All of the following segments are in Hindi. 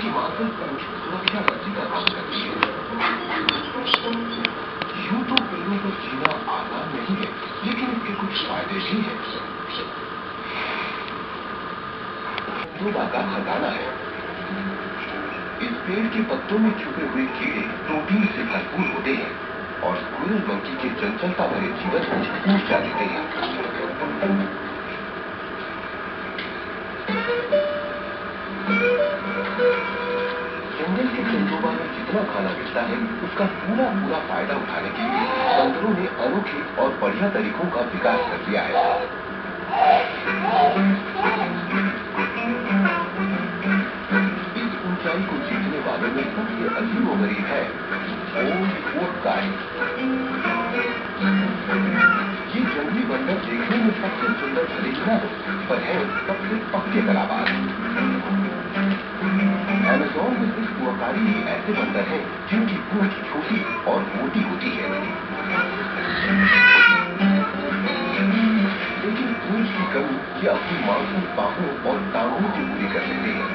इनकी मांसल पूंछ सुरक्षा रस्सी का काम करती है। यूं तो पेड़ों पर जीना आसान नहीं है, लेकिन इसके कुछ फायदे भी हैं। जंदोबा का खजाना है। इस पेड़ के पत्तों में छुपे हुए कीड़े प्रोटीन से भरपूर होते हैं और स्क्विरल मंकी के चंचलता भरे जीवन को ऊर्जा देते हैं। जंगल के चंदोबा में जितना खाना मिलता है, उसका पूरा फायदा उठाने के लिए बंदरों ने अनोखे और बढ़िया तरीकों का विकास कर लिया है। इस ऊंचाई को जीतने वालों में सबसे अजीबोगरीब है ओल्ड गाय। ये जंगली बंदर देखने में सबसे सुंदर भले ही ना हो, पर है सबसे पक्के कलाबाज। अमेज़न में सिर्फ वकारी ही ऐसे बंदर हैं जिनकी पूंछ छोटी और मोटी होती है, लेकिन पूंछ की कमी ये अपनी मांसल बाहों और टांगों से पूरी कर लेते हैं।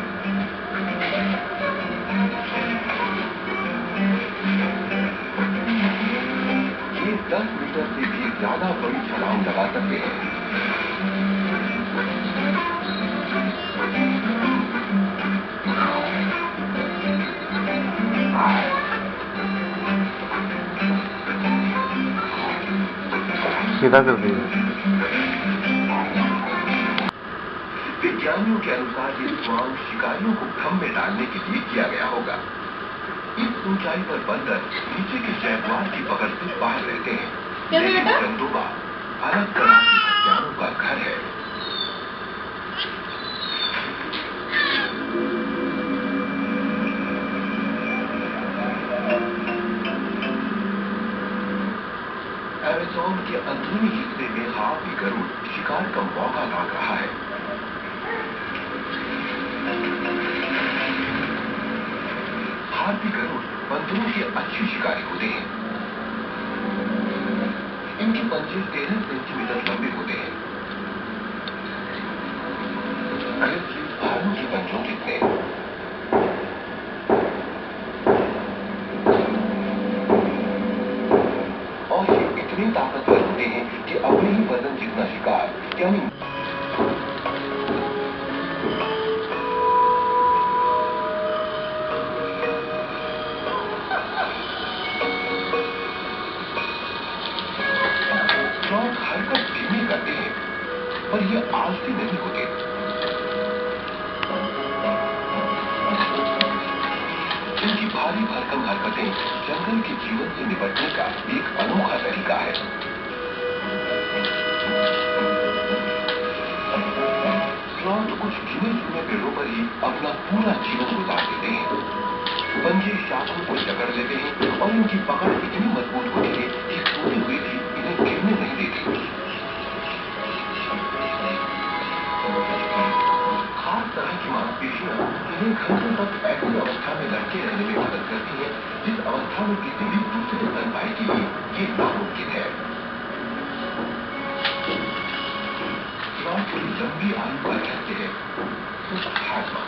ये 10 मीटर से भी ज्यादा बड़ी छलांग लगा सकते हैं। सीधा कर दिया। विज्ञानियों के अनुसार ये स्वांग शिकारियों को भ्रम में डालने के लिए किया गया होगा। इस ऊंचाई पर बंदर नीचे के जैगुआर की पकड़ से बाहर रहते हैं, लेकिन चंदोबा अलग तरह के हत्यारों का घर है। अमेज़न के अंदरूनी हिस्से में हाथी गरुड़ शिकार का मौका ताक रहा है। हाथी गरुड़ बंदरों के अच्छे शिकारी होते हैं। इनके पंजे 13 सेंटीमीटर लंबे होते हैं। ग्रिजली भालू के पंजों कितने। और ये इतने ताकतवर होते हैं कि अपने ही वजन जितना शिकार यानी हरकत धीमी करते हैं, पर ये आलसी नहीं होते। इनकी भारी भरकम हरकतें जंगल के जीवन से निपटने का एक अनोखा तरीका है। स्लॉथ कुछ गिने चुने पेड़ों पर ही अपना पूरा जीवन गुजार देते हैं। पंजे शाखों को जकड़ लेते हैं और इनकी पकड़ इतनी मजबूत होती है कि सोते हुए भी इन्हें गिरने नहीं देती। खास तरह की मांसपेशियां इन्हें घंटों तक ऐसी अवस्था में लटके रहने में मदद करती है जिस अवस्था में किसी भी दूसरे स्तनपायी के लिए ये नामुमकिन है। स्लॉथ की लंबी आयु का रहस्य है सुस्थात्मा।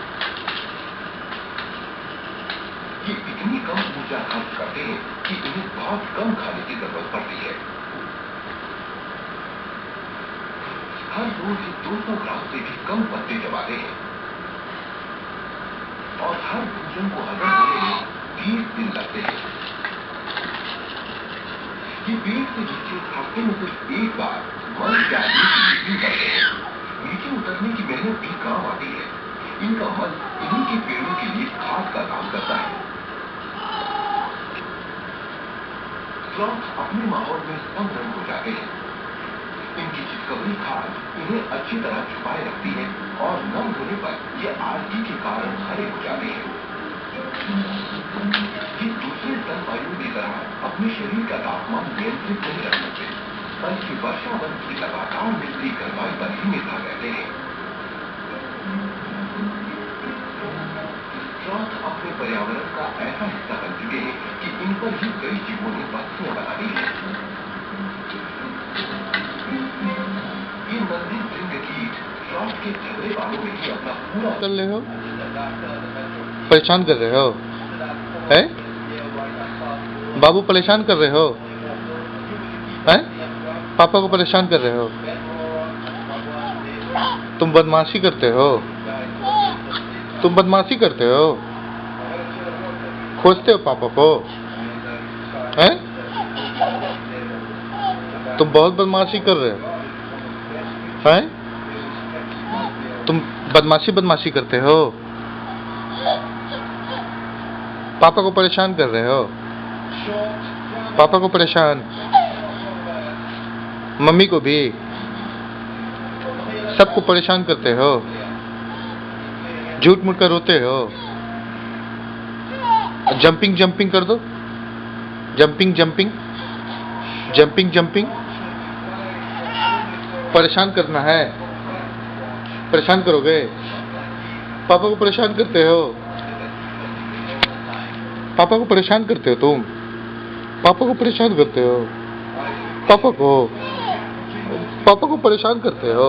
ये इतनी कम ऊर्जा खर्च करते हैं कि इन्हें बहुत कम खाने की जरूरत पड़ती है। हर रोज 200 ग्राम से भी कम पत्ते चबाते हैं और हर भोजन को हजम होने में 20 दिन लगते हैं। ये पेट से नीचे हफ्ते में सिर्फ एक बार मन त्यागने की मीटिंग करते हैं। नीचे उतरने की मेहनत भी काम आती है। इनका मन इन्हीं के पेड़ों के लिए खाद का काम करता है। स्लॉथ अपने माहौल में संलग्न हो जाते हैं। इनकी चितकबरी खाद इन्हें अच्छी तरह छुपाए रखती है और नम होने पर ये आलसी के कारण हरे हो जाते हैं। ये दूसरे स्तनपायियों की तरह अपने शरीर का तापमान नियंत्रित नहीं रख सकते, बल्कि वर्षावन की लगातार मिलती गर्माई पर ही निर्भर रहते हैं। स्लॉथ अपने पर्यावरण का ऐसा हिस्सा बन चुके हैं कि इन पर ही कई जीवों ने बस्तियां बना दी हैं। ये नंदी भृंग कीट स्लॉथ के झगड़े बालों में ही अपना पूरा कर ले हो। परेशान कर रहे हो? हैं? बाबू परेशान कर रहे हो? हैं? पापा को परेशान कर रहे हो? तुम बदमाशी करते हो? तुम बदमाशी करते हो? खोजते हो पापा को? हैं? तुम बहुत बदमाशी कर रहे हो? हैं? तुम बदमाशी करते हो? पापा को परेशान कर रहे हो? पापा को परेशान, मम्मी को भी, सबको परेशान करते हो? झूठ मूठ कर रोते हो? जंपिंग जंपिंग कर दो, जंपिंग जंपिंग जंपिंग जंपिंग। परेशान करना है, परेशान करोगे? पापा को परेशान करते हो? पापा को परेशान करते हो तुम? पापा को परेशान करते हो? पापा को परेशान करते हो?